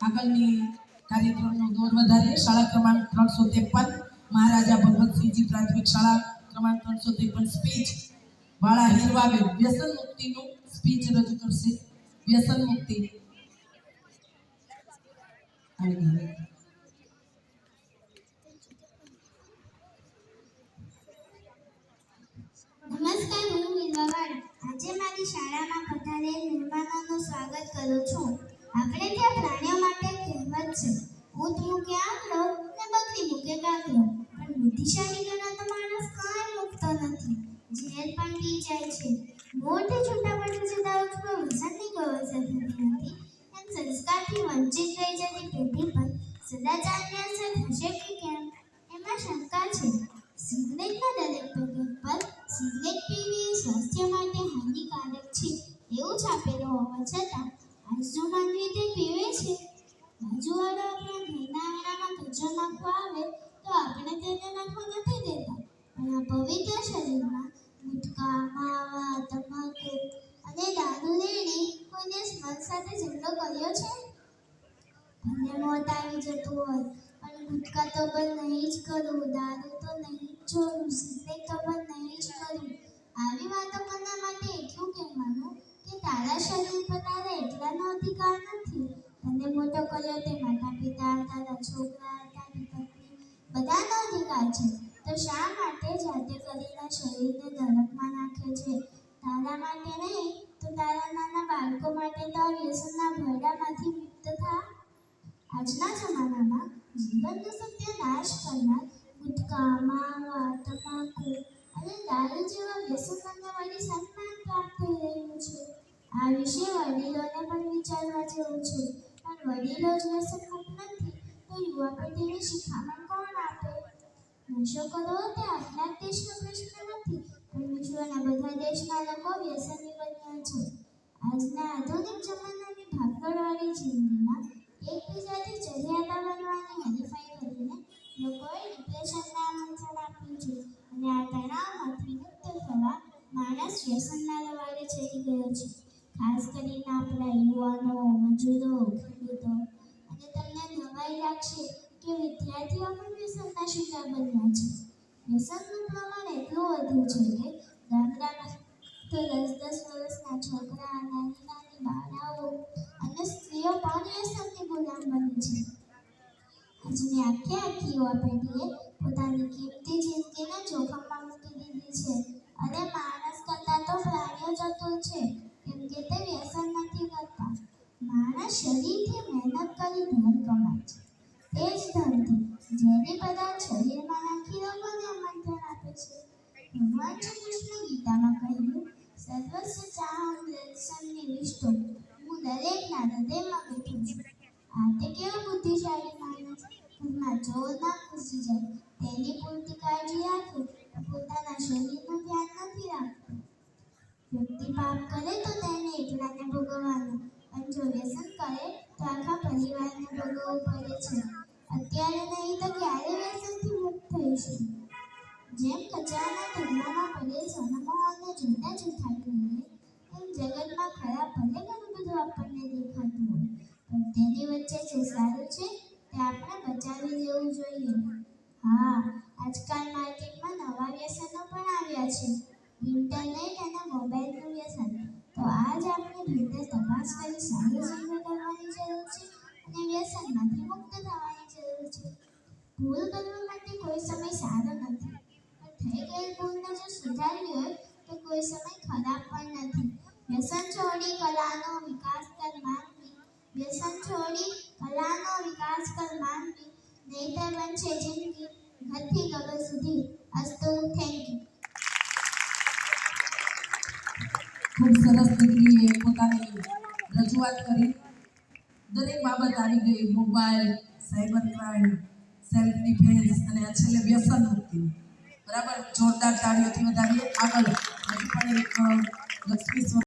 આગળની કાર્યક્રમનો દોર વધારીએ. શાળા ક્રમાંક 353 મહારાજા ભગવતસિંહજી પ્રાથમિક શાળા ક્રમાંક 353 સ્પીચ વાળા હીરવાબેન વ્યસન મુક્તિનું સ્પીચ રજૂ કરશે. વ્યસન મુક્તિ નમસ્કાર, હું વિલવાવાડ. આજે મારી શાળામાં પધારેલ મહેમાનોનું સ્વાગત કરું છું. આપણે ત્યાં પ્રાણીઓ માટે કહેવત છે, ઊંટ મૂકે આંકડો ને બકરી મૂકે કાકડો. પણ બુદ્ધિશાળી ગણાતો માણસ કાંઈ મૂકતો નથી, ઝેર પણ પી જાય છે. મોઢે છૂટા પડે છે દારૂ પણ વસંતની કોઈ અસર થતી નથી. એમ સંસ્કારથી વંચિત રહી જતી પેઢી પર સદાચારની અસર થશે કે કેમ, એમાં શંકા છે. સિગરેટના દરેક પેકેટ પર સિગરેટ પીવી એ સ્વાસ્થ્ય માટે હાનિકારક છે એવું છાપેલું હોવા છતાં આજ જો માનવી તે પીવે છે. બાજુવાળો આપણા ઘરના આંગણામાં કચરો નાખવા આવે તો આપણે તેને નાખવા નથી દેતા, પણ આ પવિત્ર શરીરમાં ગુટકા, માવા, તમાકુ અને દારૂ રેડી કોઈને સ્મર સાથે ઝઘડો કર્યો છે? ભલે મોત આવી જતું હોય પણ ગુટકા તો બંધ નહીં જ કરું, દારૂ તો નહીં જ છોડું, સિગરેટ તો બંધ નહીં જ કરું. આવી વાતો કરવા માટે એટલું કહેવાનું કે તારા શરીર પર તારા એટલાનો અધિકાર નથી. તને મોટો કર્યો તે માતા પિતા, તારા છોકરા, તારી પત્ની બધાનો અધિકાર છે. તો શા માટે જાતે કરીને શરીરને નરકમાં નાખે છે? તારા માટે નહીં તો તારા નાના બાળકો માટે તો વ્યસનના ભરડામાંથી મુક્ત થા. આજના જમાનામાં જીવનનો સત્યનાશ કરનાર ગુટકા, માવા, તમાકુ અને દારૂ જેવા વ્યસનોને વળી સન્માન પ્રાપ્ત થઈ રહ્યું છે. આ વિશે વડીલોને પણ વિચારવા જેવું છે. પણ વડીલો જ વ્યસન મુક્ત નથી તો યુવા પેઢીને શિખામણ કોણ આપે? નશો કરવો તે આપણા દેશનો પ્રશ્ન નથી, પણ વિશ્વના બધા દેશના લોકો વ્યસની બન્યા છે. આજના આધુનિક જમાનાની ભાગદોડવાળી જિંદગીમાં એકબીજાથી ચરિયાતા બનવાની હરીફાઈ કરીને લોકોએ ડિપ્રેશનને આમંત્રણ આપ્યું છે અને આ તણાવમાંથી મુક્ત થવા માણસ વ્યસનના રવાડે ચડી ગયો છે. ખાસ કરીને આપણા યુવાનો, મજૂરો, ખેડૂતો. અને તમને નવાઈ લાગશે કે વિદ્યાર્થીઓ પણ વ્યસનના શિકાર બન્યા છે. વ્યસનનું પ્રમાણ એટલું વધ્યું છે કે ગામડામાં તો 10-10 વર્ષના છોકરા, નાની બાળાઓ અને સ્ત્રીઓ પણ વ્યસનની ગુલામ બની છે. આજની આખી યુવા પેઢીએ પોતાની કિંમતી જિંદગીને જોખમમાં મૂકી દીધી છે. અને માણસ કરતાં તો પ્રાણીઓ ચતુર છે, કેમ કે તે વ્યસન નથી કરતા. માણસ શરીરથી મહેનત કરી ધન કમાય છે. તે જ ધનથી ઝેરી પદાર્થ શરીરમાં નાખી રોગોને આમંત્રણ આપે છે. ભગવાન શ્રી કૃષ્ણ ગીતામાં કહ્યું, સર્વસ્વ ચાહમ દર્શનની વિષ્ટો, હું દરેકના હૃદયમાં બેઠું છું. આ તે કેવો બુદ્ધિશાળી માણસ, ઘરમાં ચોર ના ઘૂસી જાય તેની પૂરતી કાળજી રાખે તો પોતાના શરીરનું ધ્યાન નથી રાખતો. વ્યક્તિ પાપ કરે તો તેને એકલાને ભોગવવાનું, અને જો વ્યસન કરે તો આખા પરિવારને ભોગવવું પડે છે. અત્યારે નહીં તો ક્યારે વ્યસનથી મુક્ત થઈશું? જેમ કચરાના ઢગલામાં પડેલ સોનામહોરને જોતા જ ઉઠાવી લઈએ, એમ જગતમાં ખરાબ ભલે ઘણું બધું આપણને દેખાતું હોય, પણ તેની વચ્ચે જે સારું છે તે આપણે બચાવી લેવું જોઈએ. હા, આજકાલ માર્કેટમાં નવા વ્યસનો પણ આવ્યા છે, ઇન્ટરનેટ અને મોબાઈલનું વ્યસન. તો આજ આપણે ભીતર તપાસ કરી સારી ચીજો કરવાની જરૂર છે અને વ્યસનમાંથી મુક્ત થવાની જરૂર છે. ભૂલ કરવા માટે કોઈ સમય સારો નથી, પણ થઈ ગયેલ ભૂલને જો સુધારવી હોય તો કોઈ સમય ખરાબ પણ નથી. વ્યસન છોડી કલાનો વિકાસ કર માનવી, વ્યસન છોડી કલાનો વિકાસ કર માનવી, નહીતર બનશે જિંદગી ઘરથી ગગન સુધી. અસ્તુ, થેન્ક યુ. ખૂબ સરસ દીકરીએ પોતાની રજૂઆત કરી. દરેક બાબત આવી ગઈ, mobile, cyber crime, self defence અને આ છેલ્લે વ્યસન મુક્તિ. બરાબર, જોરદાર તાળીઓથી વધારીએ. આગળ હજી પણ એક લક્ષ્મી